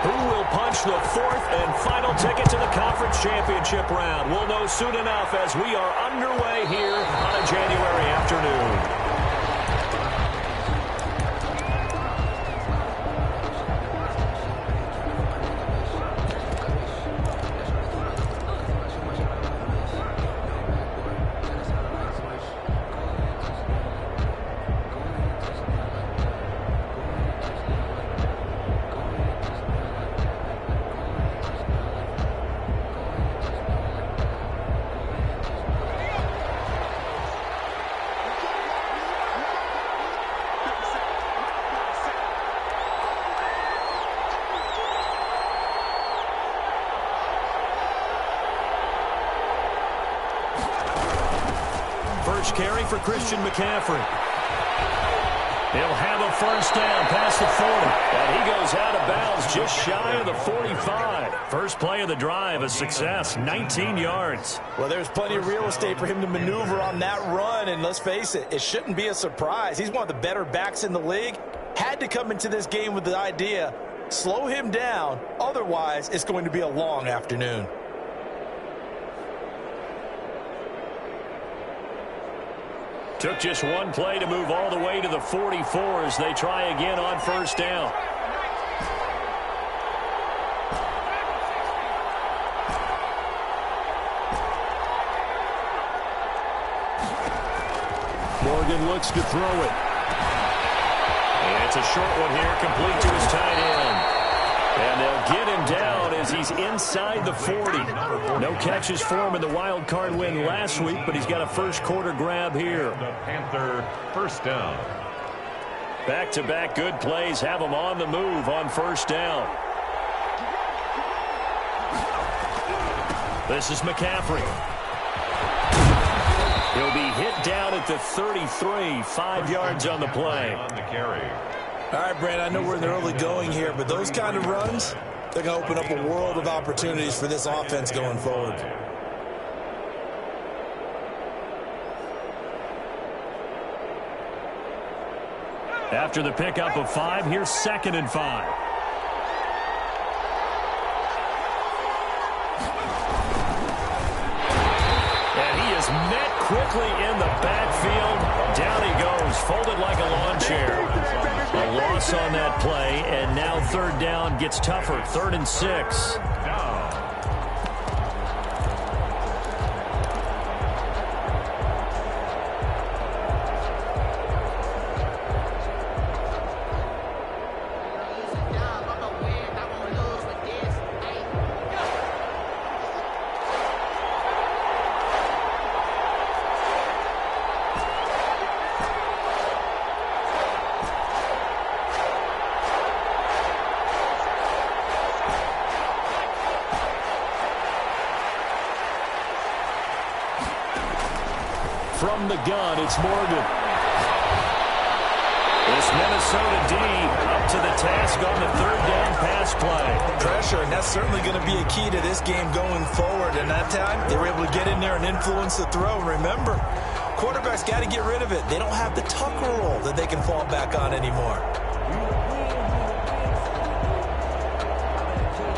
Who will punch the fourth and final ticket to the conference championship round? We'll know soon enough as we are underway here on a January afternoon. First carry for Christian McCaffrey. He'll have a first down past the 40. And he goes out of bounds just shy of the 45. First play of the drive, a success, 19 yards. Well, there's plenty of real estate for him to maneuver on that run. And let's face it, it shouldn't be a surprise. He's one of the better backs in the league. Had to come into this game with the idea, slow him down. Otherwise, it's going to be a long afternoon. Took just one play to move all the way to the 44 as they try again on first down. Morgan looks to throw it. And it's a short one here, complete to his tight end. And they'll get him down as he's inside the 40. No catches for him in the wild card win last week, but he's got a first quarter grab here. The Panther first down. Back-to-back good plays have him on the move on first down. This is McCaffrey. He'll be hit down at the 33, 5 yards on the play. On the carry. All right, Brad, I know we're in the early going here, but those kind of runs, they're going to open up a world of opportunities for this offense going forward. After the pickup of 5, here's 2nd and 5. And he is met quickly in the backfield. Down he goes, folded like a lawn chair. A loss on that play, and now third down gets tougher. 3rd and 6. From the gun, it's Morgan. This Minnesota D up to the task on the 3rd down pass play. Pressure, and that's certainly going to be a key to this game going forward. And that time, they were able to get in there and influence the throw. Remember, quarterbacks got to get rid of it. They don't have the Tucker roll that they can fall back on anymore.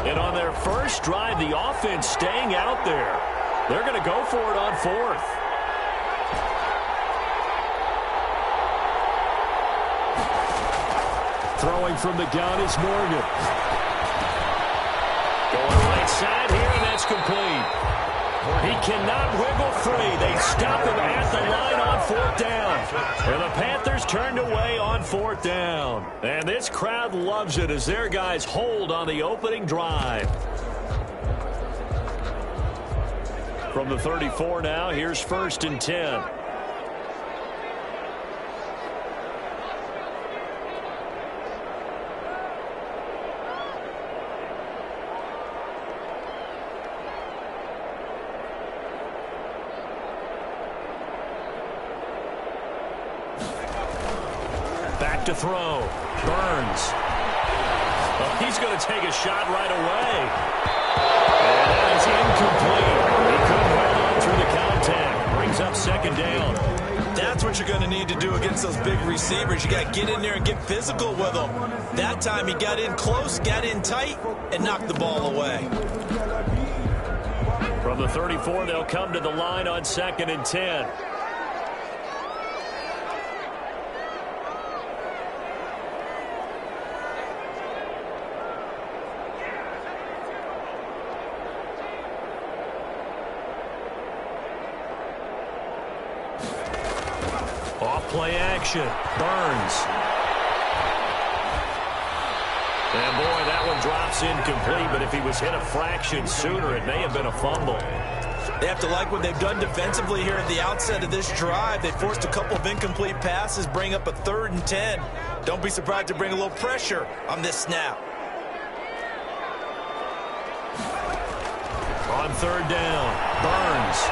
And on their first drive, the offense staying out there. They're going to go for it on 4th. Throwing from the gun is Morgan. Going right side here, and that's complete. He cannot wiggle free. They stop him at the line on 4th down. And the Panthers turned away on 4th down. And this crowd loves it as their guys hold on the opening drive. From the 34 now, here's 1st and 10. Back to throw. Burns. Well, he's going to take a shot right away. And that is incomplete. He couldn't hold on through the contact. Brings up 2nd down. That's what you're going to need to do against those big receivers. You got to get in there and get physical with them. That time he got in close, got in tight, and knocked the ball away. From the 34, they'll come to the line on 2nd and 10. Off-play action. Burns. And boy, that one drops incomplete, but if he was hit a fraction sooner, it may have been a fumble. They have to like what they've done defensively here at the outset of this drive. They forced a couple of incomplete passes, bring up a 3rd and 10. Don't be surprised to bring a little pressure on this snap. On 3rd down, Burns.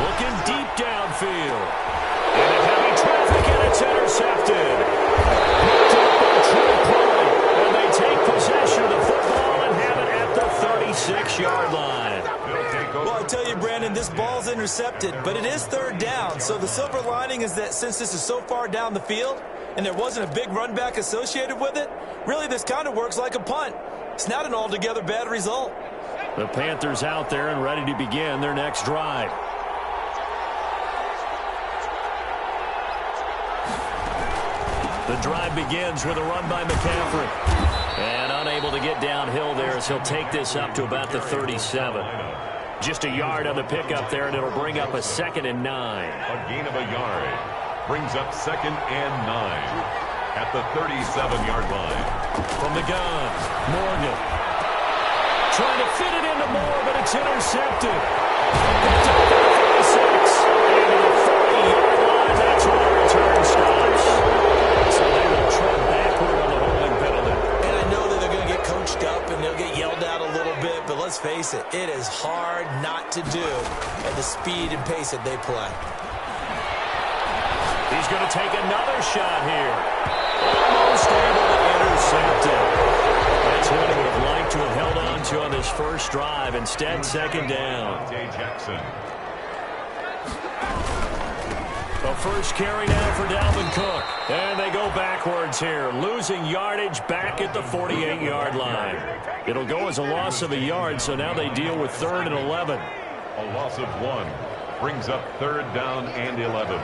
Looking deep downfield. And they're having traffic, and it's intercepted. Picked up by Trey Pullen. And they take possession of the football and have it at the 36-yard line. Well, I tell you, Brandon, this ball's intercepted, but it is 3rd down. So the silver lining is that since this is so far down the field and there wasn't a big run back associated with it, really this kind of works like a punt. It's not an altogether bad result. The Panthers out there and ready to begin their next drive. The drive begins with a run by McCaffrey. And unable to get downhill there as he'll take this up to about the 37. Just a yard on the pickup there, and it'll bring up a 2nd and 9. A gain of a yard. Brings up 2nd and 9 at the 37-yard line. From the gun, Morgan. Trying to fit it into Moore, but it's intercepted. Picked up at the 46. And to the 40-yard line, that's where the return stops. So they will tread backward on the holding penalty. And I know that they're going to get coached up and they'll get yelled at a little bit, but let's face it, it is hard not to do at the speed and pace that they play. He's going to take another shot here. Almost able to intercept it. That's what he would have liked to have held on to on this first drive. Instead, 2nd down. Jackson. The first carry now for Dalvin Cook. And they go backwards here, losing yardage back at the 48-yard line. It'll go as a loss of a yard, so now they deal with 3rd and 11. A loss of 1 brings up 3rd down and 11.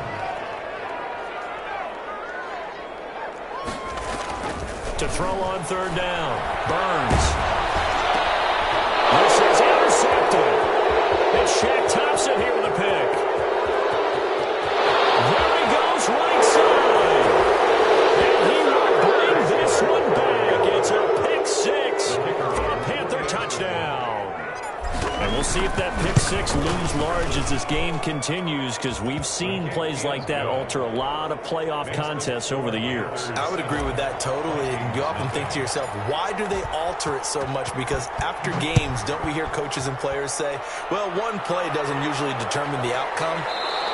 To throw on 3rd down, Burns. This is intercepted. It's Shaq Thompson here with a pick. There he goes, right side. And he will bring this one back. It's a pick 6 for a Panther touchdown. And we'll see if that pick 6 looms large as this game continues, because we've seen plays like that alter a lot of playoff contests over the years. I would agree with that totally. And you often think to yourself, why do they alter it so much? Because after games, don't we hear coaches and players say, well, one play doesn't usually determine the outcome?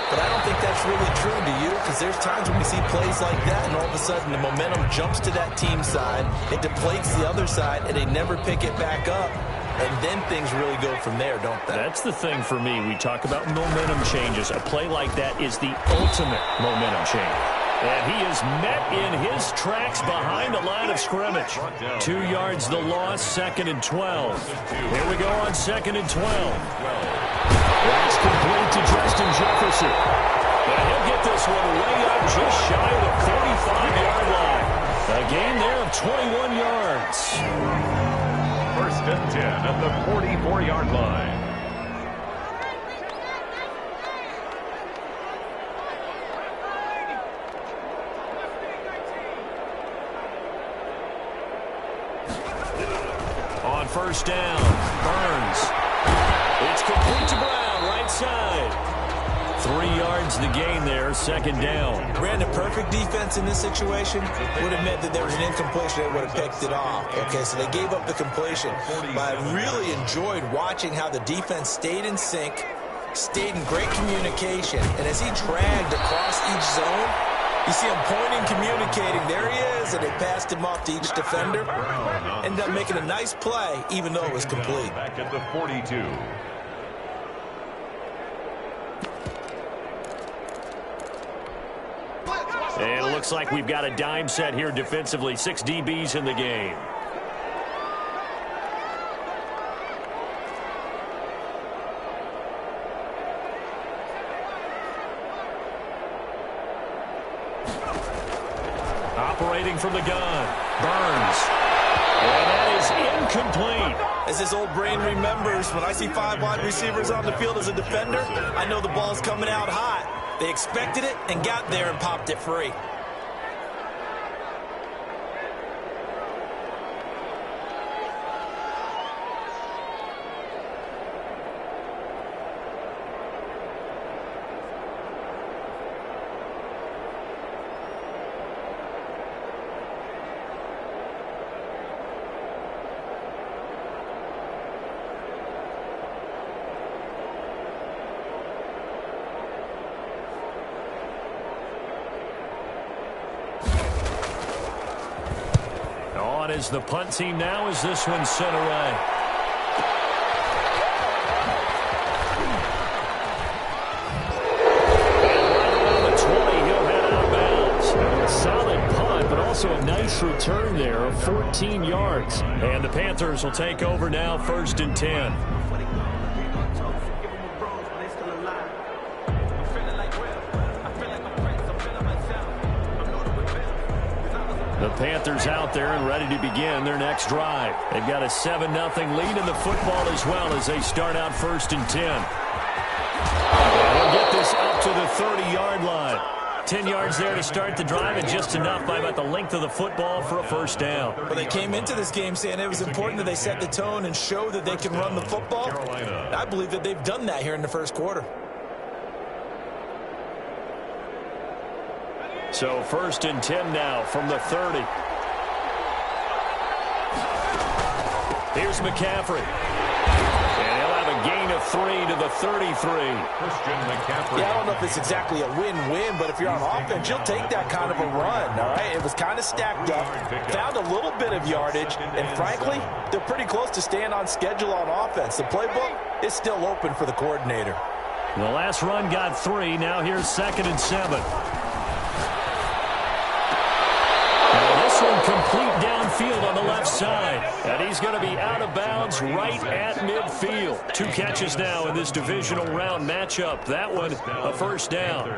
But I don't think that's really true to you, because there's times when we see plays like that, and all of a sudden the momentum jumps to that team side, it deflates the other side, and they never pick it back up. And then things really go from there, don't they? That's the thing for me. We talk about momentum changes. A play like that is the ultimate momentum change. And he is met in his tracks behind the line of scrimmage. 2 yards the loss, 2nd and 12. Here we go on 2nd and 12. That's complete to Justin Jefferson. And he'll get this one way up just shy of the 45-yard line. A gain there of 21 yards. 1st and 10 at the 44-yard line. On 1st down, Burns. It's complete to Brown, right side. 3 yards the gain there, 2nd down. Brandon, perfect defense in this situation would have meant that there was an incompletion. They would have picked it off. Okay, so they gave up the completion. But I really enjoyed watching how the defense stayed in sync, stayed in great communication. And as he dragged across each zone, you see him pointing, communicating. There he is, and they passed him off to each defender. Ended up making a nice play, even though it was complete. Back at the 42. And it looks like we've got a dime set here defensively. 6 DBs in the game. Operating from the gun. Burns. And that is incomplete. As his old brain remembers, when I see 5 wide receivers on the field as a defender, I know the ball's coming out hot. They expected it and got there and popped it free. Is the punt team now as this one's sent away. And right around the 20, he'll head out of bounds. A solid punt, but also a nice return there of 14 yards. And the Panthers will take over now, 1st and 10. The Panthers out there and ready to begin their next drive. They've got a 7-0 lead in the football as well as they start out 1st and 10. They'll get this up to the 30-yard line. 10 yards there to start the drive, and just enough by about the length of the football for a 1st down. Well, they came into this game saying it was important that they set the tone and show that they can run the football. I believe that they've done that here in the 1st quarter. So 1st and 10 now from the 30. Here's McCaffrey. And he'll have a gain of 3 to the 33. Christian McCaffrey. Yeah, I don't know if it's exactly a win-win, but if you're on offense, you'll take that kind of a run, all right? It was kind of stacked up, found a little bit of yardage, and frankly, they're pretty close to staying on schedule on offense. The playbook is still open for the coordinator. The last run got 3. Now here's 2nd and 7. This one complete downfield on the left side. And he's going to be out of bounds right at midfield. 2 catches now in this divisional round matchup. That one a 1st down.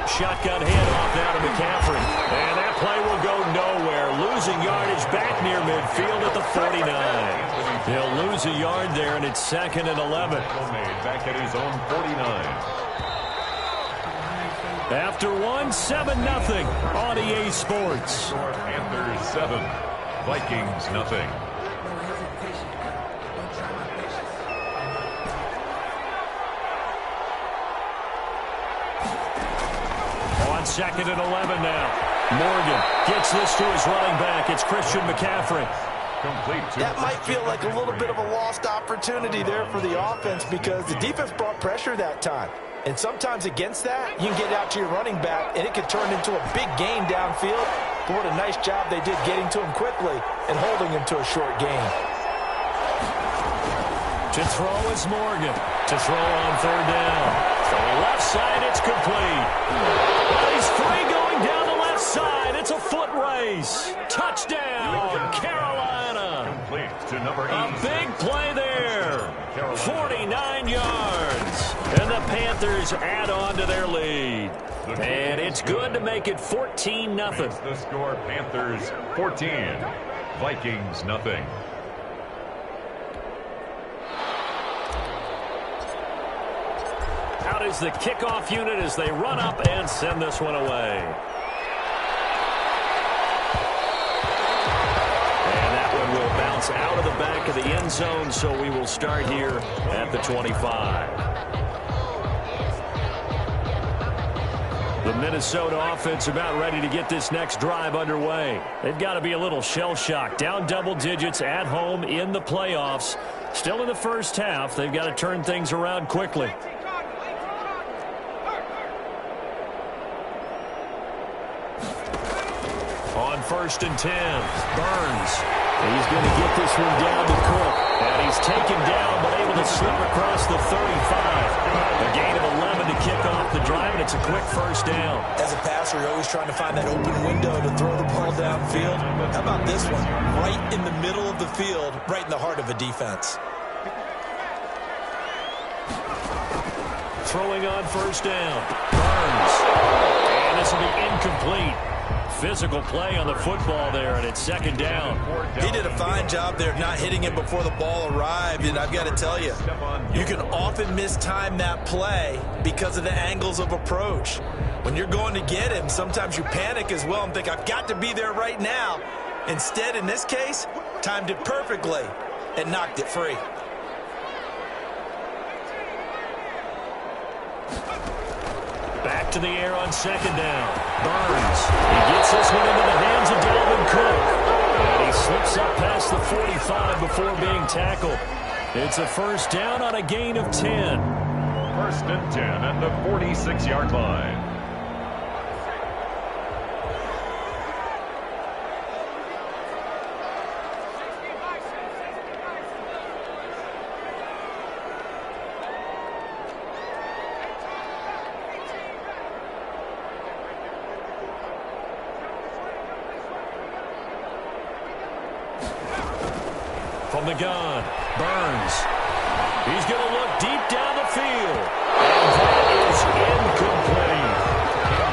Shotgun handoff now to McCaffrey. And that play will go nowhere. Losing yardage back near midfield at the 49. He'll lose a yard there, and it's 2nd and 11. Back at his own 49. After 1, 7-0 on EA Sports. Panthers 7, Vikings nothing. On 2nd and 11 now. Morgan gets this to his running back. It's Christian McCaffrey. That might feel like a little bit of a lost opportunity there for the offense because the defense brought pressure that time. And sometimes against that, you can get out to your running back, and it could turn into a big gain downfield. But what a nice job they did getting to him quickly and holding him to a short gain. To throw is Morgan. To throw on 3rd down. From the left side, it's complete. Well, he's free going down the left side. It's a foot race. Touchdown, Carolina. Complete to number 8. A big play there. 49 yards. And the Panthers add on to their lead. And it's good to make it 14-0. The score, Panthers 14, Vikings nothing. Out is the kickoff unit as they run up and send this one away. And that one will bounce out of the back of the end zone, so we will start here at the 25. The Minnesota offense about ready to get this next drive underway. They've got to be a little shell-shocked. Down double digits at home in the playoffs. Still in the first half. They've got to turn things around quickly. On 1st and 10, Burns. He's going to get this one down to Cook. And he's taken down, but able to slip across the 35. A gain of 11 to kick off the drive, and it's a quick first down. As a passer, you're always trying to find that open window to throw the ball downfield. How about this one? Right in the middle of the field, right in the heart of a defense. Throwing on first down. Burns. And this will be incomplete. Physical play on the football there, and it's second down. He did a fine job there of not hitting it before the ball arrived, and I've got to tell you, you can often mistime that play because of the angles of approach. When you're going to get him, sometimes you panic as well and think, I've got to be there right now. Instead, in this case, timed it perfectly and knocked it free. Back to the air on second down. Burns. He gets this one into the hands of Dalvin Cook. And he slips up past the 45 before being tackled. It's a first down on a gain of 10. First and 10 at the 46-yard line. From the gun, Burns. He's going to look deep down the field. And that is incomplete.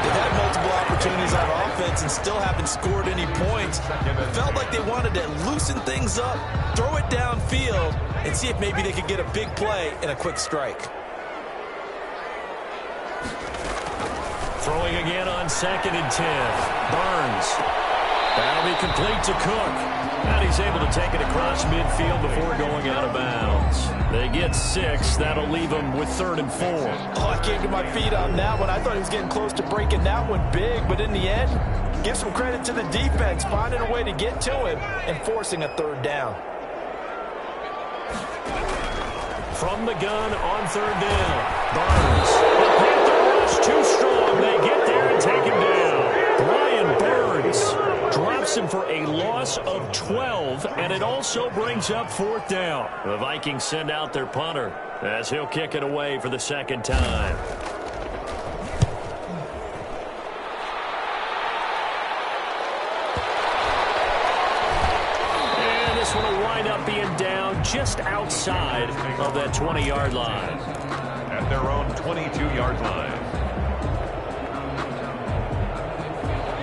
They've had multiple opportunities on offense and still haven't scored any points. It felt like they wanted to loosen things up, throw it downfield, and see if maybe they could get a big play and a quick strike. Throwing again on second and 10. Burns. That'll be complete to Cook. And he's able to take it across midfield before going out of bounds. They get 6. That'll leave them with 3rd and 4. Oh, I came to my feet on that one. I thought he was getting close to breaking that one big, but in the end, give some credit to the defense, finding a way to get to him and forcing a 3rd down. From the gun on 3rd down. Burns. The Panther rush too strong. They get there and take him down. Brian Burns drops him for a loss of 12, and it also brings up 4th down. The Vikings send out their punter as he'll kick it away for the second time. And this one will wind up being down just outside of that 20-yard line. At their own 22-yard line.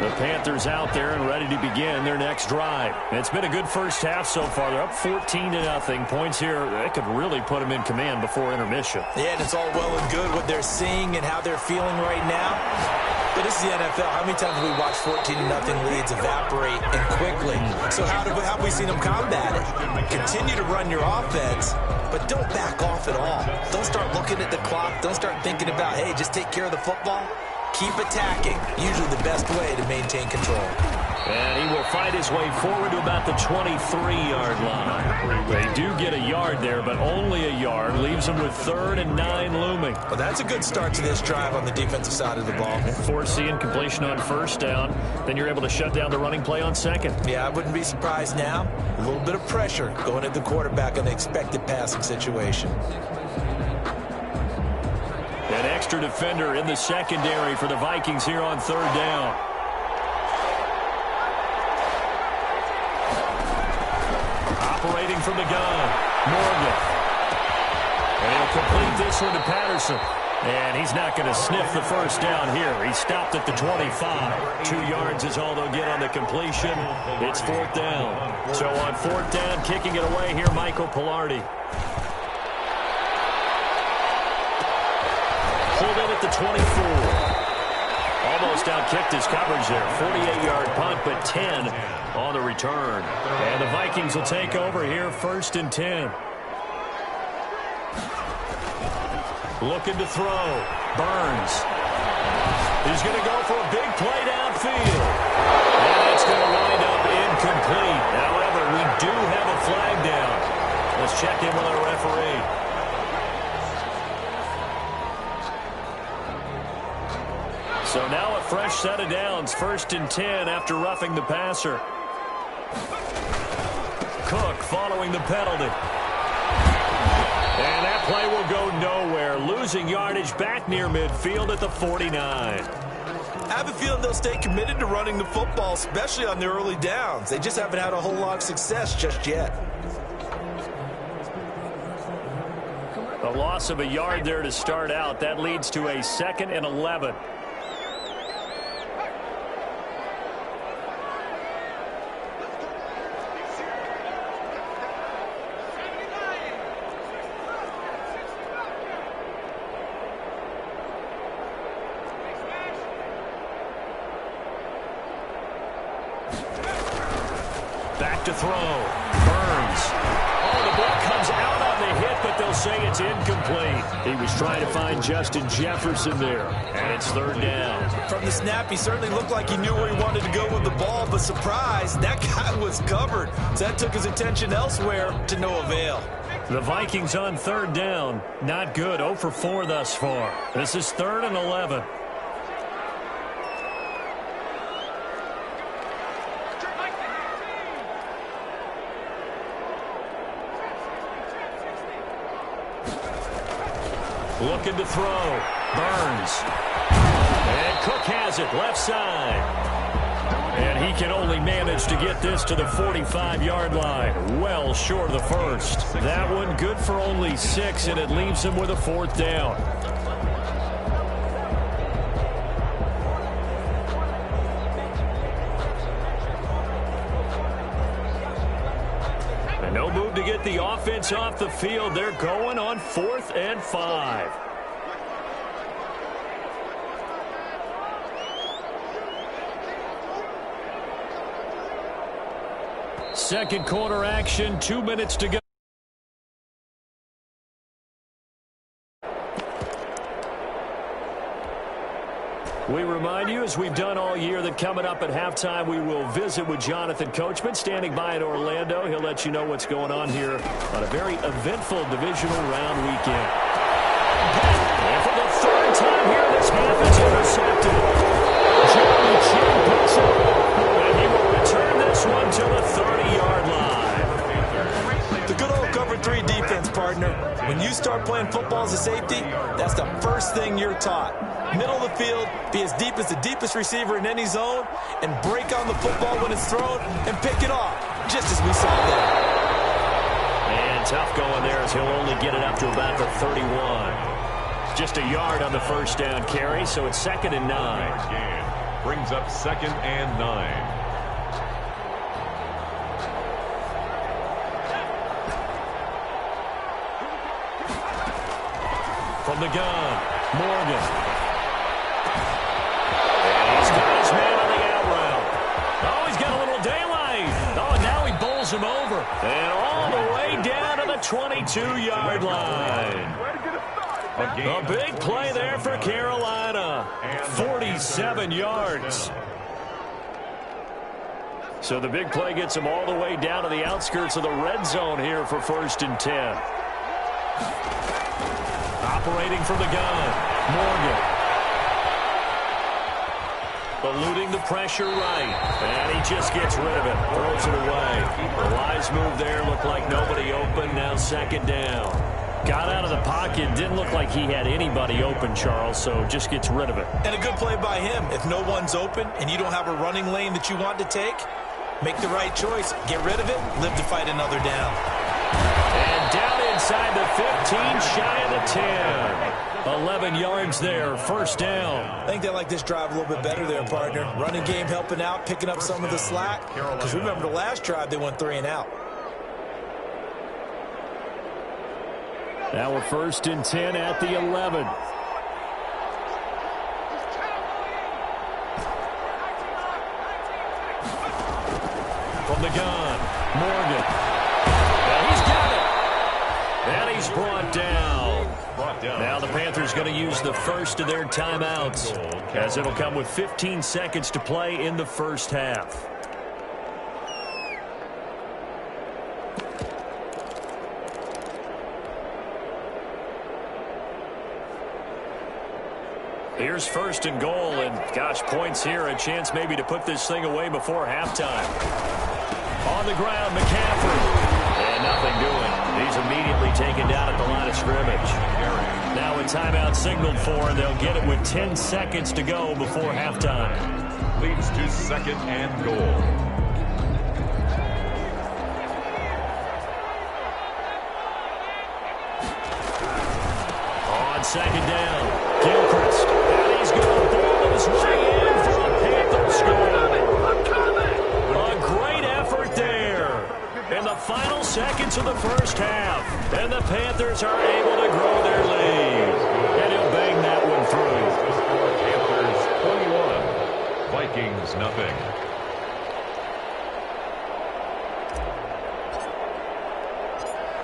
The Panthers out there and ready to begin their next drive. It's been a good first half so far. They're up 14-0. Points here, that could really put them in command before intermission. Yeah, and it's all well and good what they're seeing and how they're feeling right now. But this is the NFL. How many times have we watched 14-0 leads evaporate and quickly? So how have we seen them combat it? Continue to run your offense, but don't back off at all. Don't start looking at the clock. Don't start thinking about, hey, just take care of the football. Keep attacking. Usually the best way to maintain control. And he will fight his way forward to about the 23-yard line. They do get a yard there, but only a yard. Leaves them with 3rd and 9 looming. Well, that's a good start to this drive on the defensive side of the ball. Forcing completion on first down. Then you're able to shut down the running play on second. Yeah, I wouldn't be surprised now. A little bit of pressure going at the quarterback on the expected passing situation. An extra defender in the secondary for the Vikings here on 3rd down. Operating from the gun, Morgan. And he'll complete this one to Patterson. And he's not going to sniff the first down here. He stopped at the 25. 2 yards is all they'll get on the completion. It's 4th down. So on 4th down, kicking it away here, Michael Pilardi. Pulled in at the 24. Almost outkicked his coverage there. 48-yard punt, but 10 on the return. And the Vikings will take over here, 1st and 10. Looking to throw. Burns. He's going to go for a big play downfield. And it's going to wind up incomplete. However, we do have a flag down. Let's check in with our referee. So now a fresh set of downs, 1st and 10 after roughing the passer. following the penalty. And that play will go nowhere, losing yardage back near midfield at the 49. I have a feeling they'll stay committed to running the football, especially on their early downs. They just haven't had a whole lot of success just yet. A loss of a yard there to start out. That leads to a 2nd and 11. Back to throw. Burns. Oh, the ball comes out on the hit, but they'll say it's incomplete. He was trying to find Justin Jefferson there, and it's 3rd down. From the snap, he certainly looked like he knew where he wanted to go with the ball, but surprise, that guy was covered. So that took his attention elsewhere to no avail. The Vikings on 3rd down. Not good. 0 for 4 thus far. This is 3rd and 11. Looking to throw. Burns. And Cook has it, left side. And he can only manage to get this to the 45-yard line. Well short of the first. That one good for only 6, and it leaves him with a 4th down. And no move to get the offense off the field. They're going on 4th and 5. Second quarter action, 2 minutes to go. We remind you, as we've done all year, that coming up at halftime, we will visit with Jonathan Coachman, standing by in Orlando. He'll let you know what's going on here on a very eventful divisional round weekend. And for the 3rd time here, this half is intercepted. Jeremy Chin picks it, and he will return this one to the 30-yard line. The good old cover 3 defense, partner. When you start playing football as a safety, that's the first thing you're taught. Middle of the field, be as deep as the deepest receiver in any zone, and break on the football when it's thrown and pick it off, just as we saw there. And tough going there as he'll only get it up to about the 31. Just a yard on the first down carry, so it's 2nd and 9. Brings up 2nd and 9. From the gun, Morgan. And he's got his man on the out route. Oh, he's got a little daylight. Oh, and now he bowls him over. And all the way down to the 22-yard line. A big play there for Carolina. 47 yards. So the big play gets him all the way down to the outskirts of the red zone here for 1st and 10. Operating from the gun, Morgan. Eluding the pressure right, and he just gets rid of it, throws it away. The wise move there, looked like nobody open, now 2nd down. Got out of the pocket, didn't look like he had anybody open, Charles, so just gets rid of it. And a good play by him. If no one's open and you don't have a running lane that you want to take, make the right choice, get rid of it, live to fight another down. And down inside the 15, shy of the 10. 11 yards there, 1st down. I think they like this drive a little bit better there, partner. Running game helping out, picking up some of the slack. Because remember the last drive, they went 3 and out. Now we're 1st and 10 at the 11. From the gun, Morgan. And he's got it. And he's brought down. Now the Panthers going to use the first of their timeouts, as it'll come with 15 seconds to play in the first half. Here's 1st and goal, and gosh, points here, a chance maybe to put this thing away before halftime. On the ground, McCaffrey. timeout signaled for, and they'll get it with 10 seconds to go before halftime. Leads to second and goal. Second down, Gilchrist, and he's going to ball his way in for a Panther score. A great effort there in the final seconds of the first half, and the Panthers are able to grow their lead, and he'll bang that one through. Panthers 21, Vikings nothing.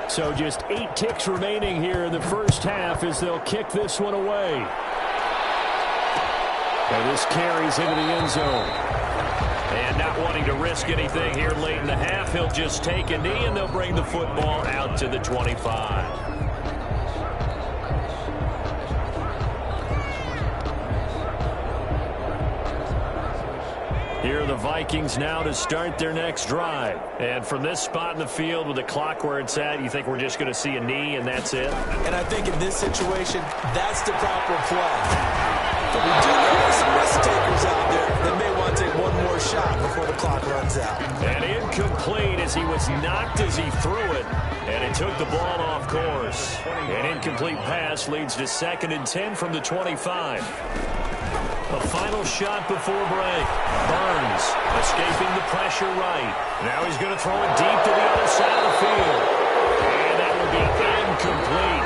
So just 8 ticks remaining here in the first half as they'll kick this one away. And this carries into the end zone. And not wanting to risk anything here late in the half, he'll just take a knee and they'll bring the football out to the 25. Here are the Vikings now to start their next drive. And from this spot in the field with the clock where it's at, you think we're just going to see a knee and that's it? And I think in this situation, that's the proper play. But we do know there's some risk takers out there that may want to take one more shot before the clock runs out. And incomplete as he was knocked as he threw it. And it took the ball off course. An incomplete pass leads to 2nd and 10 from the 25. A final shot before break. Burns escaping the pressure right. Now he's going to throw it deep to the other side of the field. And that will be incomplete.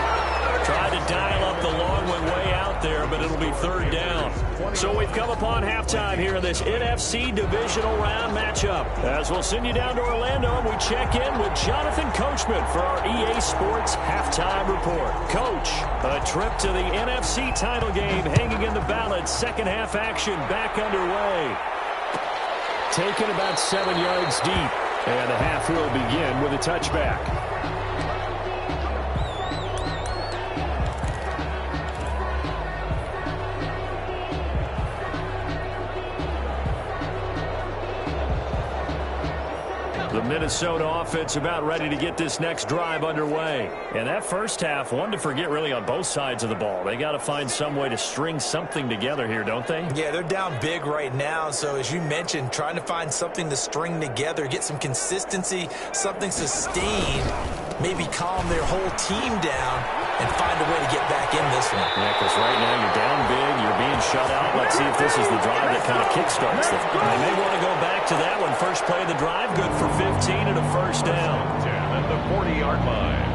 Tried to dial up the long one way out there, but it'll be 3rd down. So we've come upon halftime here in this NFC divisional round matchup. As we'll send you down to Orlando, and we check in with Jonathan Coachman for our EA Sports halftime report. Coach, a trip to the NFC title game hanging in the balance. Second half action back underway. Taken about 7 yards deep, and the half will begin with a touchback. The Minnesota offense about ready to get this next drive underway. And that first half, one to forget really on both sides of the ball. They got to find some way to string something together here, don't they? Yeah, they're down big right now. So as you mentioned, trying to find something to string together, get some consistency, something sustained, maybe calm their whole team down and find a way to get back in this one. Yeah, because right now you're down big, you're being shut out. Let's see if this is the drive that kind of kickstarts them. They may want to go back to that one. First play of the drive, good for 15 and a 1st down. 10 at the 40-yard line.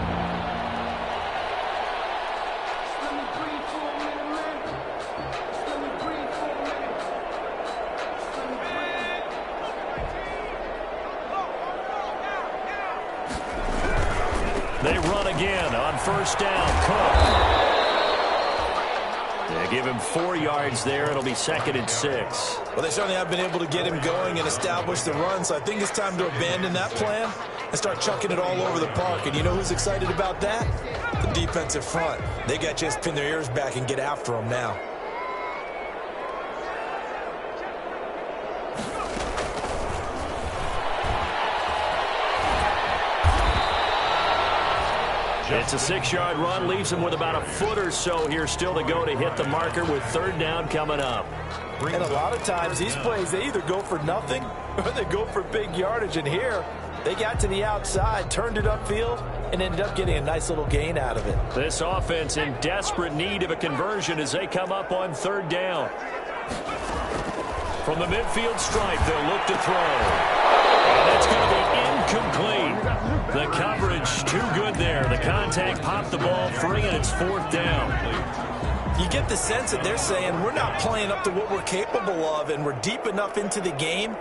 They run again on 1st down. Cook. They give him 4 yards there. It'll be 2nd and 6. Well, they certainly have been able to get him going and establish the run, so I think it's time to abandon that plan and start chucking it all over the park. And you know who's excited about that? The defensive front. They got to just pin their ears back and get after him now. It's a 6-yard run, leaves him with about a foot or so here still to go to hit the marker with 3rd down coming up. And a lot of times these plays, they either go for nothing or they go for big yardage. And here, they got to the outside, turned it upfield, and ended up getting a nice little gain out of it. This offense in desperate need of a conversion as they come up on 3rd down. From the midfield stripe, they'll look to throw. And that's going to be incomplete. The coverage too good there. The contact popped the ball free, and it's 4th down. You get the sense that they're saying we're not playing up to what we're capable of, and we're deep enough into the game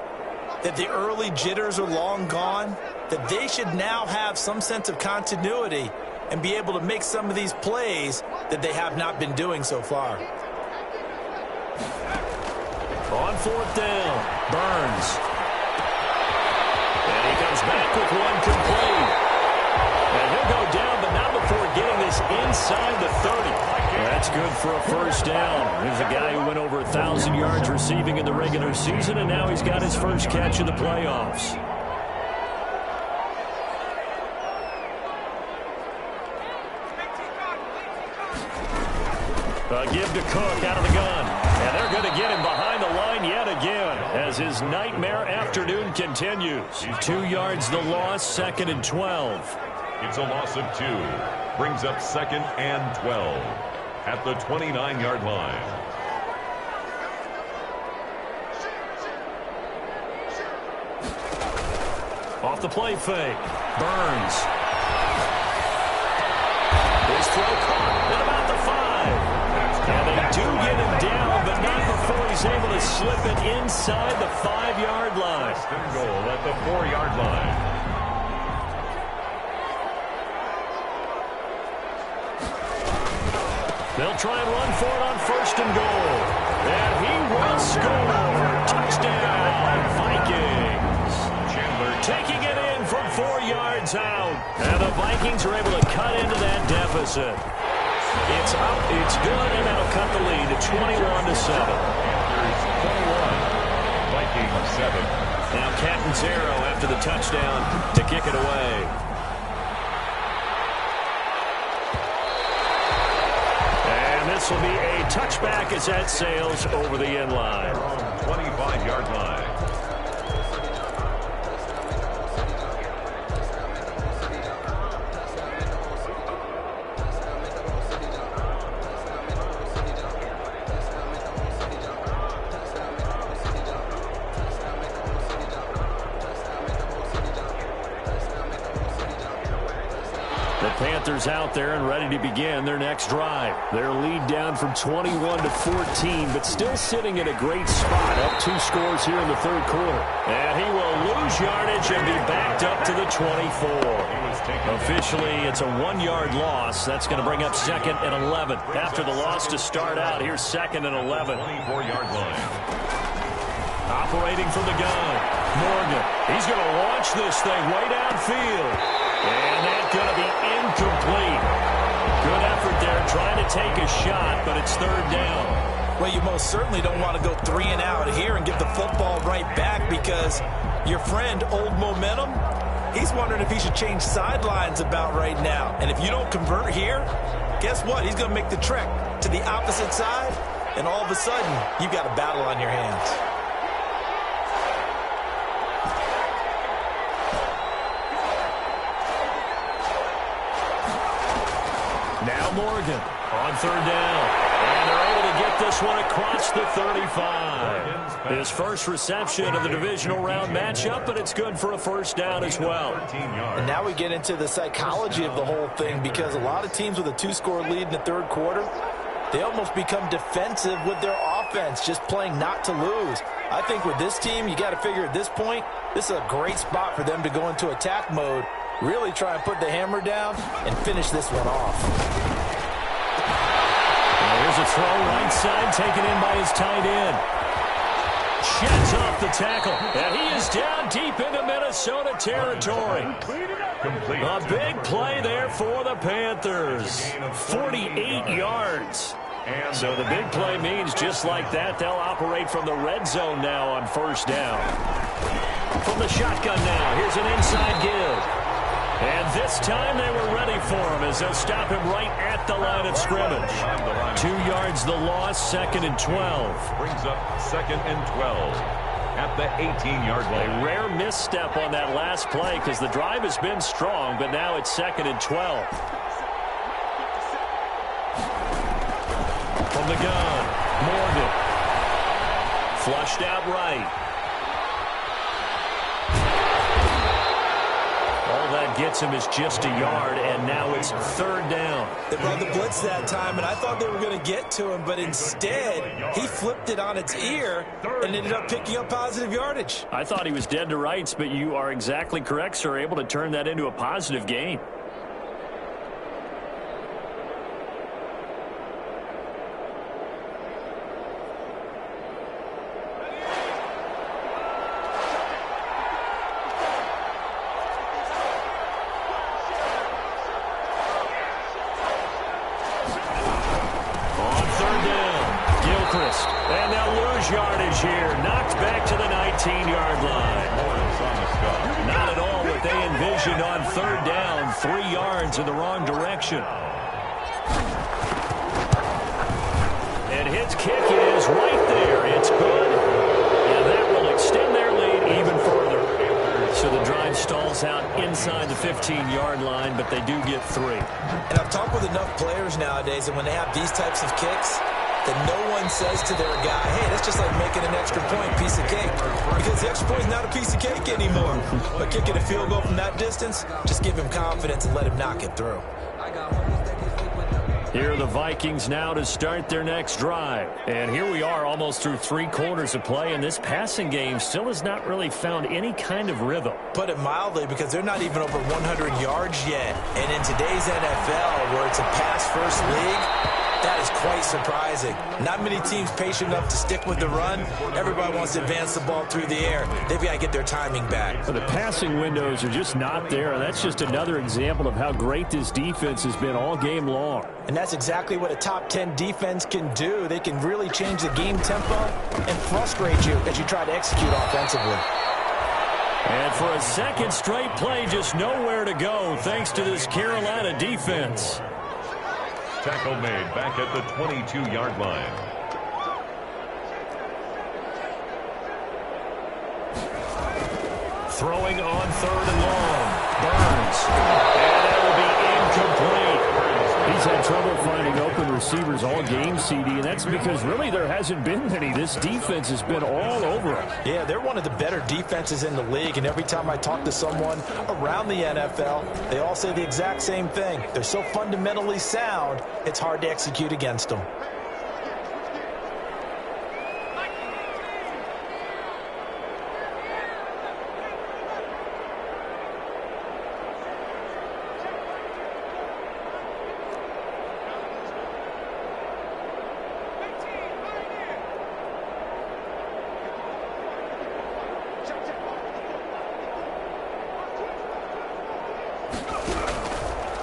that the early jitters are long gone, that they should now have some sense of continuity and be able to make some of these plays that they have not been doing so far. On 4th down, Burns. And he comes back with one complete. And he'll go down, but not before getting this inside the 30. That's good for a 1st down. Here's a guy who went over 1,000 yards receiving in the regular season, and now he's got his first catch in the playoffs. Give to Cook out of the gun. And they're going to get him behind the line yet again as his nightmare afternoon continues. 2 yards the loss, 2nd and 12. It's a loss of 2. Brings up 2nd and 12 at the 29-yard line. Off the play fake. Burns. His throw caught at about the 5. And they do get him down, but not before he's able to slip it inside the 5-yard line. First and goal at the 4-yard line. They'll try and run for it on 1st and goal. And he will score. Touchdown, Vikings. Chandler taking it in from 4 yards out. And the Vikings are able to cut into that deficit. It's up, it's good, and that'll cut the lead to 21-7. Panthers 21, Vikings 7. Now Captain Zero after the touchdown to kick it away. And this will be a touchback as that sails over the end line. 25-yard line. Panthers out there and ready to begin their next drive. Their lead down from 21 to 14, but still sitting in a great spot. Up 2 scores here in the 3rd quarter. And he will lose yardage and be backed up to the 24. Officially, it's a 1-yard loss. That's going to bring up 2nd and 11. After the loss to start out, here's 2nd and 11. 24-yard line. Operating from the gun. Morgan. He's going to launch this thing way downfield. And that's going to be incomplete. Good effort there trying to take a shot, but it's 3rd down. Well, you most certainly don't want to go 3 and out here and give the football right back because your friend, Old Momentum, he's wondering if he should change sidelines about right now. And if you don't convert here, guess what? He's going to make the trek to the opposite side, and all of a sudden, you've got a battle on your hands. Now Morgan on 3rd down. And they're able to get this one across the 35. His first reception of the divisional round matchup, but it's good for a 1st down as well. And now we get into the psychology of the whole thing because a lot of teams with a 2-score lead in the 3rd quarter, they almost become defensive with their offense, just playing not to lose. I think with this team, you got to figure at this point, this is a great spot for them to go into attack mode, really try and put the hammer down and finish this one off. Here's a throw right side taken in by his tight end. Sheds off the tackle, and he is down deep into Minnesota territory. Complete. A big play there for the Panthers. 48 yards. So the big play means just like that, they'll operate from the red zone now on 1st down. From the shotgun now, here's an inside give. And this time they were ready for him as they'll stop him right at the line of scrimmage. 2 yards the loss, 2nd and 12. Brings up 2nd and 12 at the 18-yard line. A rare misstep on that last play because the drive has been strong, but now it's 2nd and 12. From the gun, Morgan. Flushed out right. All that gets him is just a yard, and now it's 3rd down. They brought the blitz that time, and I thought they were going to get to him, but instead, he flipped it on its ear and ended up picking up positive yardage. I thought he was dead to rights, but you are exactly correct, sir, able to turn that into a positive gain. And they'll lose yardage here. Knocked back to the 19-yard line. Not at all what they envisioned on 3rd down. 3 yards in the wrong direction. And his kick is right there. It's good. And that will extend their lead even further. So the drive stalls out inside the 15-yard line, but they do get 3. And I've talked with enough players nowadays, and when they have these types of kicks, that no one says to their guy, hey, that's just like making an extra point, piece of cake. Because the extra point is not a piece of cake anymore. But kicking a field goal from that distance, just give him confidence and let him knock it through. Here are the Vikings now to start their next drive. And here we are almost through 3 quarters of play, and this passing game still has not really found any kind of rhythm. Put it mildly, because they're not even over 100 yards yet. And in today's NFL, where it's a pass-first league, that is quite surprising. Not many teams patient enough to stick with the run. Everybody wants to advance the ball through the air. They've got to get their timing back. But the passing windows are just not there, and that's just another example of how great this defense has been all game long. And that's exactly what a top 10 defense can do. They can really change the game tempo and frustrate you as you try to execute offensively. And for a second straight play, just nowhere to go thanks to this Carolina defense. Tackle made back at the 22-yard line. Throwing on 3rd and long. Burns. And that will be incomplete. He's had trouble finding open receivers all game, CD, and that's because really there hasn't been many. This defense has been all over him. Yeah, they're one of the better defenses in the league, and every time I talk to someone around the NFL, they all say the exact same thing. They're so fundamentally sound, it's hard to execute against them.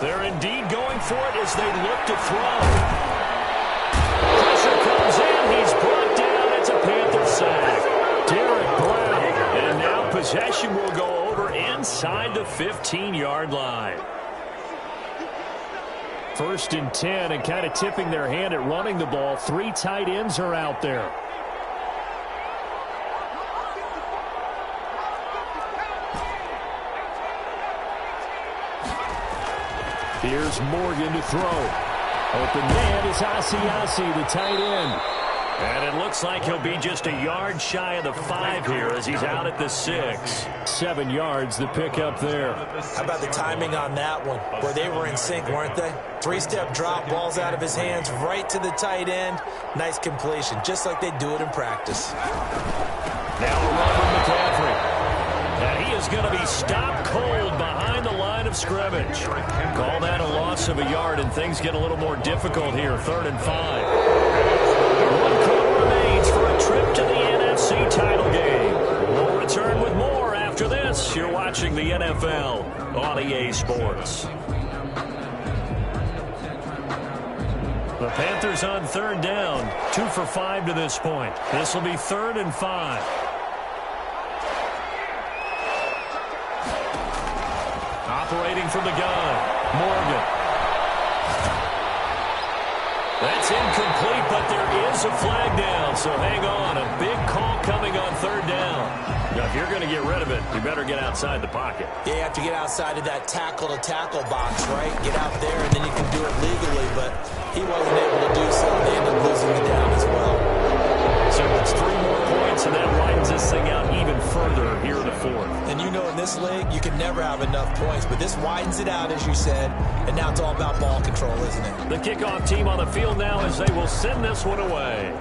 They're indeed going for it as they look to throw. Pressure comes in. He's brought down. It's a Panther sack. Derek Brown. And now possession will go over inside the 15-yard line. 1st and 10, and kind of tipping their hand at running the ball. 3 tight ends are out there. Here's Morgan to throw. Open man is Asiasi, the tight end. And it looks like he'll be just a yard shy of the 5 here as he's out at the 6. 7 yards, the pickup there. How about the timing on that one? Where they were in sync, weren't they? 3-step drop, balls out of his hands, right to the tight end. Nice completion, just like they do it in practice. Now a run from McCaffrey. And he is going to be stopped cold behind the line of scrimmage. Call that a loss of a yard, and things get a little more difficult here. 3rd and 5. 1 quarter remains for a trip to the NFC title game. We'll return with more after this. You're watching the NFL on EA Sports. The Panthers on 3rd down. 2 for 5 to this point. This will be 3rd and 5. Operating from the gun, Morgan. That's incomplete, but there is a flag down, so hang on. A big call coming on 3rd down. Now, if you're going to get rid of it, you better get outside the pocket. Yeah, you have to get outside of that tackle-to-tackle box, right? Get out there, and then you can do it legally, but he wasn't able to do so. They ended up losing the down as well. So it's 3 more points, and that widens this thing out even further here in the 4th. And you know in this league, you can never have enough points, but this widens it out, as you said, and now it's all about ball control, isn't it? The kickoff team on the field now as they will send this one away.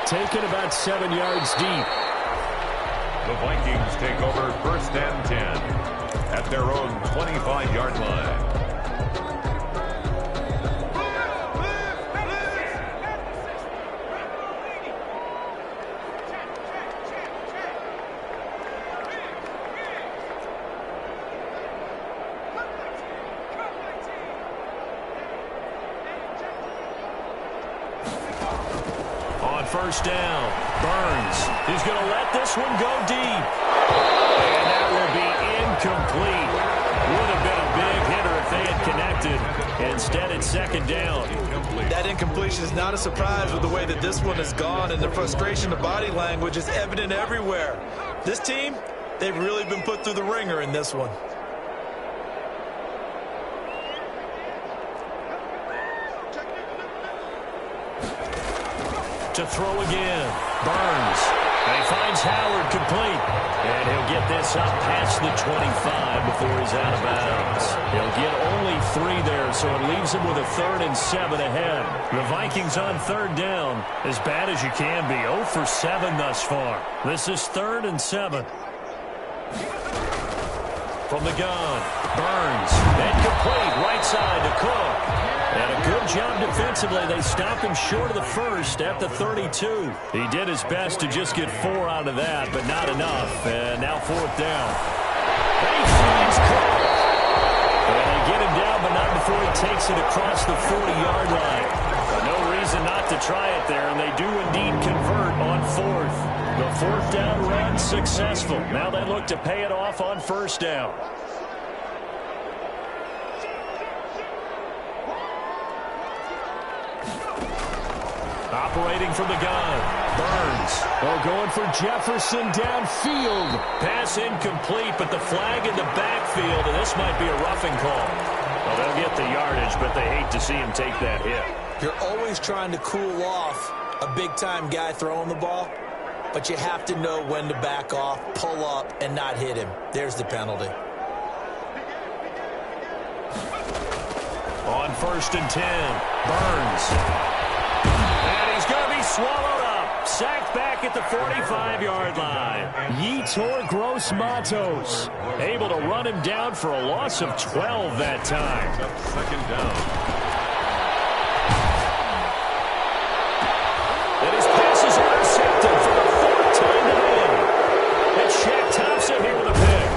Taken about 7 yards deep. The Vikings take over 1st and 10 at their own 25-yard line. On 1st down, Burns is going to let this one go deep. And that will be incomplete. Would have been a big hitter if they had connected. Instead, it's second down. That incompletion is not a surprise with the way that this one has gone, and the frustration of body language is evident everywhere. This team, they've really been put through the ringer in this one. To throw again. Burns. And he finds Howard complete. And he'll get this up past the 25 before he's out of bounds. He'll get only 3 there, so it leaves him with a 3rd and 7 ahead. The Vikings on 3rd down, as bad as you can be. 0 for 7 thus far. This is 3rd and 7. From the gun, Burns. And complete, right side to Cook. And a good job defensively. They stopped him short of the first at the 32. He did his best to just get 4 out of that, but not enough. And now 4th down. And he finds Cook. And they get him down, but not before he takes it across the 40-yard line. But no reason not to try it there, and they do indeed convert on 4th. The 4th down run successful. Now they look to pay it off on 1st down. Operating from the gun. Burns. Oh, going for Jefferson downfield. Pass incomplete, but the flag in the backfield, and this might be a roughing call. Well, they'll get the yardage, but they hate to see him take that hit. You're always trying to cool off a big-time guy throwing the ball, but you have to know when to back off, pull up, and not hit him. There's the penalty. On 1st and 10, Burns. And he's going to be swallowed up. Sacked back at the 45-yard line. Yetur Gross-Matos able to run him down for a loss of 12 that time. 2nd down. And his pass is intercepted for the 4th time today. And Shaq Thompson here with a pick.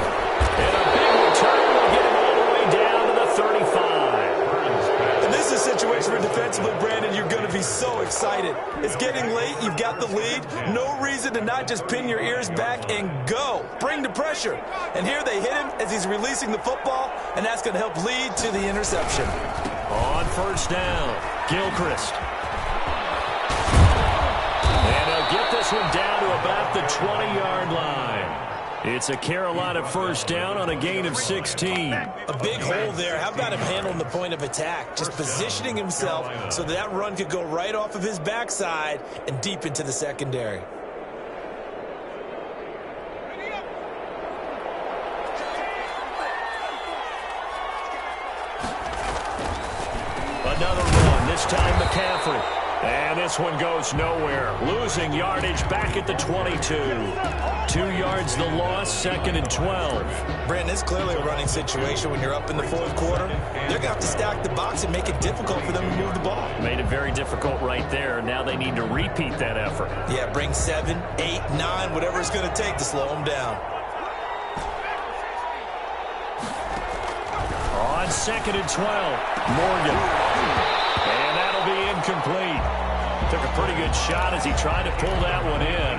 And a big return will get him all the way down to the 35. And this is a situation where defensively, Brandon, you're going to be so excited. It's getting late. You've got the lead. No reason to not just pin your ears back and go. Bring the pressure. And here they hit him as he's releasing the football, and that's going to help lead to the interception. On 1st down, Gilchrist. And he'll get this one down to about the 20-yard line. It's a Carolina 1st down on a gain of 16. A big hole there. How about him handling the point of attack? Just positioning himself so that run could go right off of his backside and deep into the secondary. Another run, this time McCaffrey. And this one goes nowhere. Losing yardage back at the 22. 2 yards the loss, 2nd and 12. Brandon, it's clearly a running situation when you're up in the 4th quarter. They're going to have to stack the box and make it difficult for them to move the ball. Made it very difficult right there. Now they need to repeat that effort. Yeah, bring 7, 8, 9, whatever it's going to take to slow them down. On 2nd and 12, Morgan. And that'll be incomplete. Took a pretty good shot as he tried to pull that one in.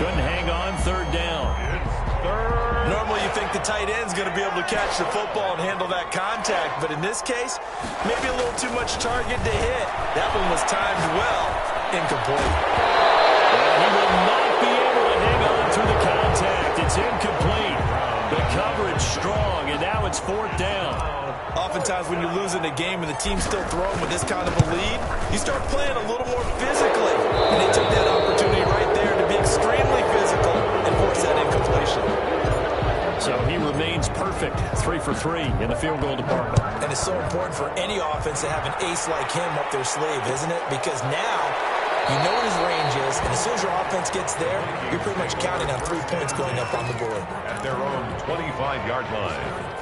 Couldn't hang on, 3rd down. Normally you think the tight end's going to be able to catch the football and handle that contact, but in this case, maybe a little too much target to hit. That one was timed well. Incomplete. Well, he will not be able to hang on through the contact. It's incomplete. The coverage strong, and now it's 4th down. Oftentimes when you're losing a game and the team's still throwing with this kind of a lead, you start playing a little more physically. And they took that opportunity right there to be extremely physical and force that incompletion. So he remains perfect, 3 for 3 in the field goal department. And it's so important for any offense to have an ace like him up their sleeve, isn't it? Because now you know what his range is, and as soon as your offense gets there, you're pretty much counting on 3 points going up on the board. At their own 25-yard line.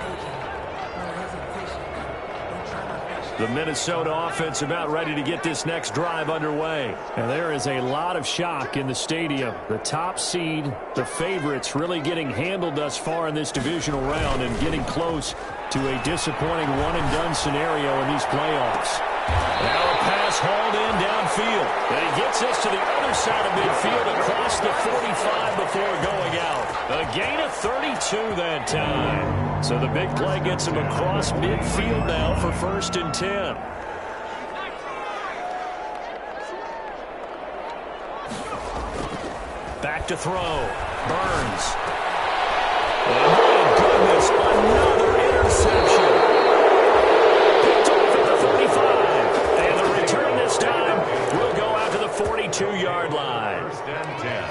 The Minnesota offense about ready to get this next drive underway. And there is a lot of shock in the stadium. The top seed, the favorites, really getting handled thus far in this divisional round and getting close to a disappointing one-and-done scenario in these playoffs. Now a pass hauled in downfield. And he gets us to the other side of midfield across the 45 before going out. A gain of 32 that time. So the big play gets him across midfield now for 1st and 10. to throw. Burns. And my goodness, another interception. Picked off at the 35. And the return this time will go out to the 42-yard line.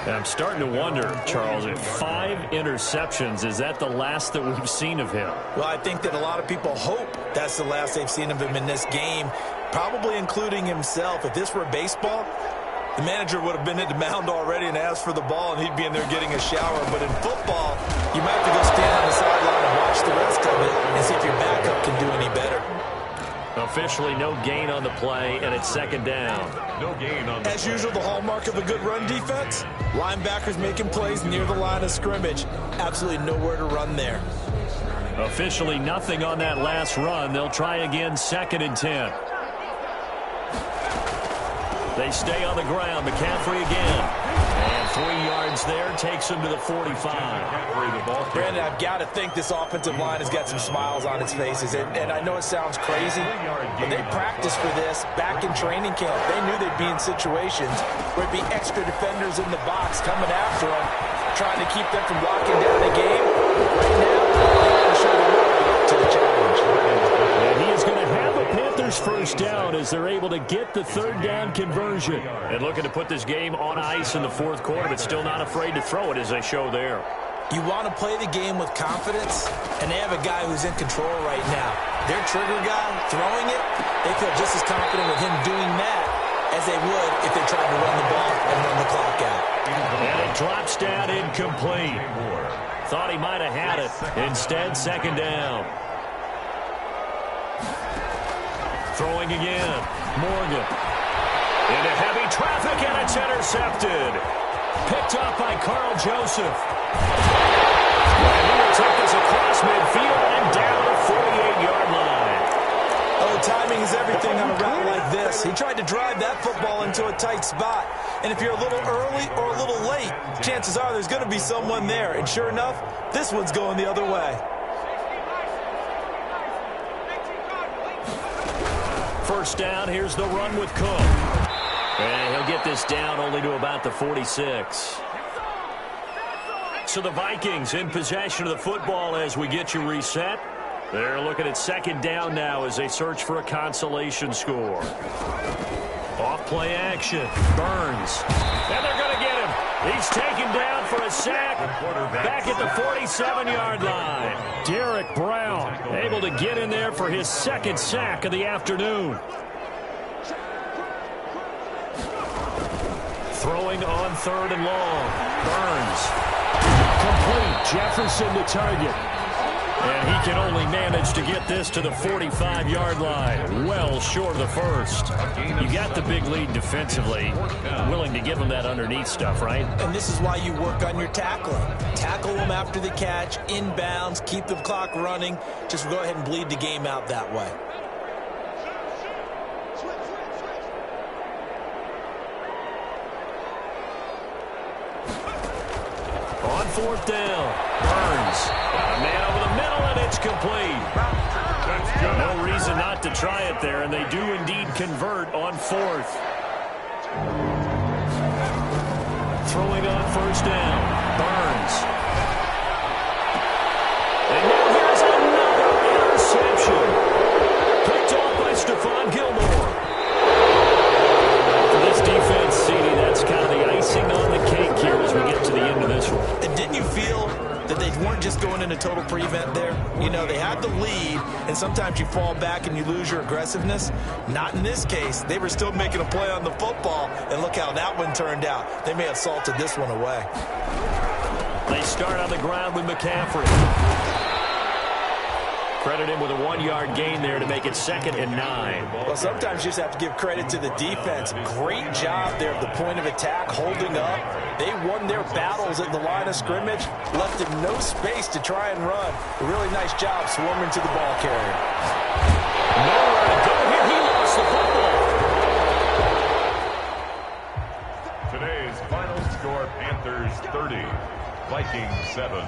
I'm starting to wonder, Charles, if 5 interceptions, is that the last that we've seen of him? Well, I think that a lot of people hope that's the last they've seen of him in this game, probably including himself. If this were baseball, the manager would have been at the mound already and asked for the ball, and he'd be in there getting a shower. But in football, you might have to go stand on the sideline and watch the rest of it and see if your backup can do any better. Officially no gain on the play, and it's second down. No gain on the As usual, the hallmark of a good run defense, linebackers making plays near the line of scrimmage. Absolutely nowhere to run there. Officially nothing on that last run. They'll try again, 2nd and 10. They stay on the ground. McCaffrey again. And 3 yards there takes him to the 45. Brandon, I've got to think this offensive line has got some smiles on its faces. And I know it sounds crazy, but they practiced for this back in training camp. They knew they'd be in situations where it'd be extra defenders in the box coming after them, trying to keep them from locking down the game. Right now, they want to show them up to the challenge. And he is going to have a Panthers first down as they're able to get the 3rd down conversion. And looking to put this game on ice in the 4th quarter, but still not afraid to throw it as they show there. You want to play the game with confidence, and they have a guy who's in control right now. Their trigger guy throwing it, they feel just as confident with him doing that as they would if they tried to run the ball and run the clock out. And it drops down incomplete. Thought he might have had it. Instead, 2nd down. Throwing again. Morgan. Into heavy traffic, and it's intercepted. Picked up by Carl Joseph. And he will take this across midfield and down the 48-yard line. Oh, timing is everything on a route like this. He tried to drive that football into a tight spot. And if you're a little early or a little late, chances are there's going to be someone there. And sure enough, this one's going the other way. First down, here's the run with Cook. And he'll get this down only to about the 46. So the Vikings in possession of the football as we get you reset. They're looking at 2nd down now as they search for a consolation score. Off play action. Burns. And they're going to get him. He's taken down for a sack. Back at the 47-yard line. Derek Brown able to get in there for his 2nd sack of the afternoon. Throwing on 3rd and long. Burns. Complete. Jefferson to target. And he can only manage to get this to the 45-yard line. Well short of the first. You got the big lead defensively. Willing to give him that underneath stuff, right? And this is why you work on your tackling. Tackle them after the catch, inbounds, keep the clock running. Just go ahead and bleed the game out that way. On 4th down, Burns. Got a man over the middle, and it's complete. No reason not to try it there, and they do indeed convert on 4th. Throwing on 1st down, Burns. And now here's another interception. Picked off by Stephon Gilmore. For this defense, CD, that's kind of the icing on the cake here as we get to the end of this one. And didn't you feel that they weren't just going into total prevent there? You know, they had the lead, and sometimes you fall back and you lose your aggressiveness. Not in this case. They were still making a play on the football, and look how that one turned out. They may have salted this one away. They start on the ground with McCaffrey. Credit him with a 1-yard gain there to make it 2nd and 9. Well, sometimes you just have to give credit to the defense. Great job there at the point of attack, holding up. They won their battles at the line of scrimmage, left them no space to try and run. A really nice job swarming to the ball carrier. Nowhere to go here. He lost the football. Today's final score, Panthers 30, Vikings 7.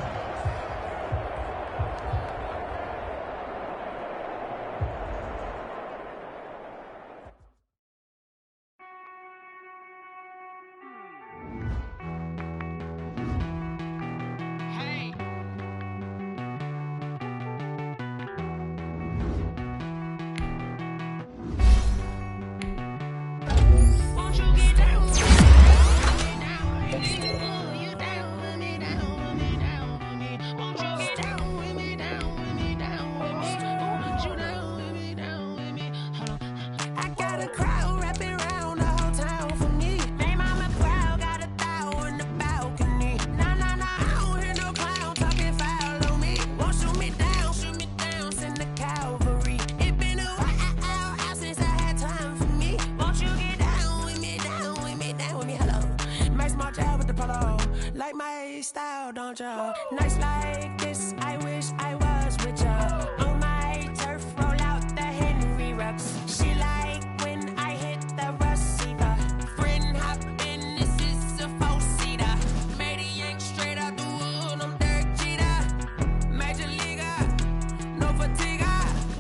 Philly style, don't ya? Nights like this, I wish I was with ya. On my turf, roll out the Henry rocks. She like when I hit the receiver. Friend hop in, this is a four-seater. Made a yank straight out the wood, I'm Derek Jeter. Major leaguer, no fatigue.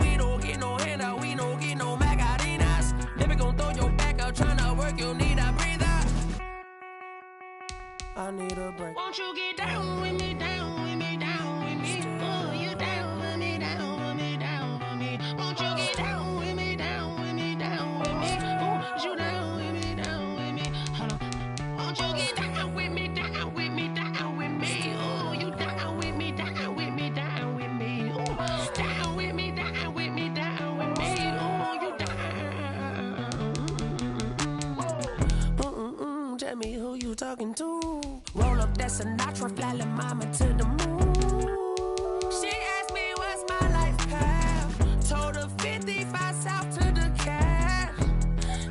We don't get no handout, we don't get no Macarinas. Never gon' throw your back out, tryna work, you need a breather. I need a break. Won't you get down with me, down with me, down with me? Oh, you down with me, down with me, down with me. Won't you get down with me, down with me, down with me? Oh, you down with me, down with me? Hold on. Won't you get down with me, down with me, down with me? Oh, you down with me, down with me, down with me? Oh, down with me, down with me, down with me? Oh, you down. Tell me who you talking to. Roll up that Sinatra, fly la mama to the moon. She asked me what's my life path. Told her 55 south to the cab.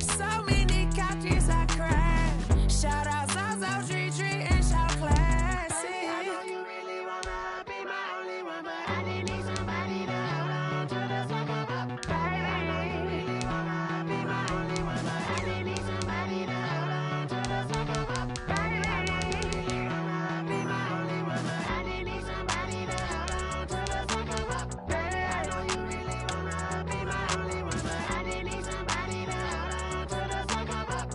So many couches I cried. Shout out South Street and shout classic. I know you really wanna be my only one, but I didn't need somebody to hold on to the sucker up. Baby, I know you really wanna be my only one, but I didn't need somebody to hold on to the sucker up. Baby, I know you really wanna be my only one, but I didn't need somebody to hold on to the sucker up. Baby, I know you really wanna be my only one, but I didn't need somebody to hold on to the sucker up.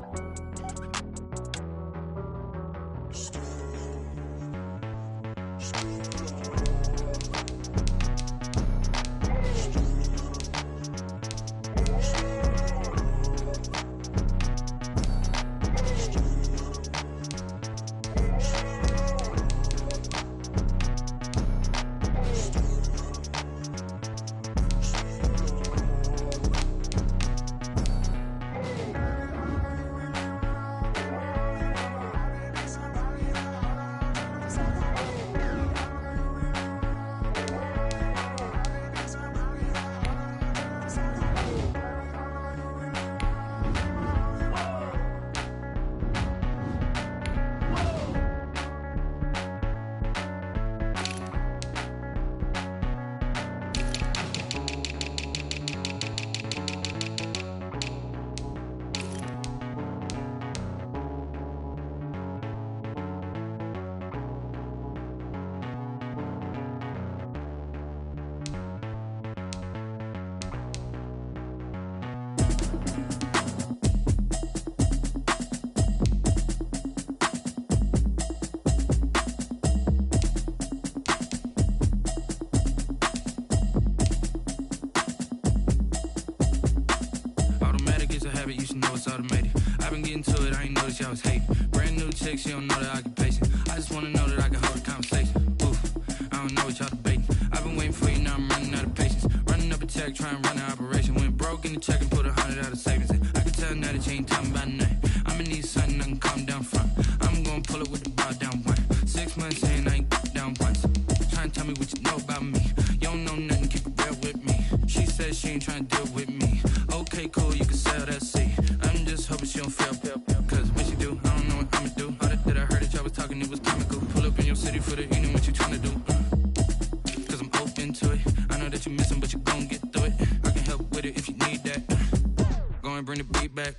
You should know it's automated. I've been getting to it, I ain't noticed y'all was hating. Brand new chick, she don't know the occupation. I just wanna know that I can hold a conversation. Oof, I don't know what y'all debating. I've been waiting for you, now I'm running out of patience. Running up a check, trying to run an operation. Went broke in the check and put 100 out of savings in. I can tell now that you ain't talking about nothing. I'ma need something I can calm down front. I'm gonna pull it with the bar down one. 6 months in, I ain't down once. Trying to tell me what you know about me. You don't know nothing, keep it real with me. She said she ain't trying to deal with me. Okay, cool, you can sell that seat. I'm just hoping she don't fail. Cause when she do, I don't know what I'ma do. All that I heard that y'all was talking, it was comical. Pull up in your city for the evening, what you tryna do? Cause I'm open to it. I know that you missing, but you gon' get through it. I can help with it if you need that. Go and bring the beat back.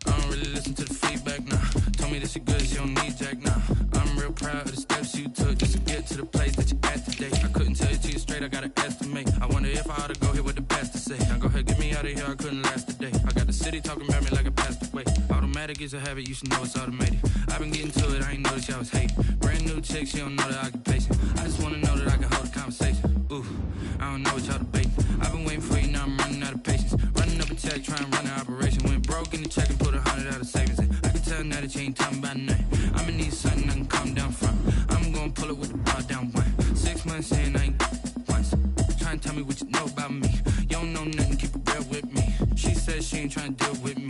I don't really listen to the feedback, nah. Told me that she good, she don't need jack, nah. I'm real proud of the steps you took just to get to the place that you at today. I couldn't tell you to you straight, I gotta estimate. I wonder if I ought to go here with the best to say. Now go ahead, get me out of here, I couldn't last a day. I got the city talking about me like I passed away. Automatic is a habit, you should know it's automated. I've been getting to it, I ain't noticed y'all was hating. Brand new chick, she don't know the occupation. I just wanna know that I can hold a conversation. Ooh, I don't know what y'all debating. I've been waiting for you, now I'm running out of patience. Running up a check, trying to run an operation. Went broke in the check and put 100 out of savings in. I can tell now that you ain't talking about nothing. I'ma need something I can calm down from. I'm gonna pull it with the bar down one. 6 months in, I ain't once. Trying to tell me what you know about me. You don't know nothing, keep it real with me. She said she ain't trying to deal with me.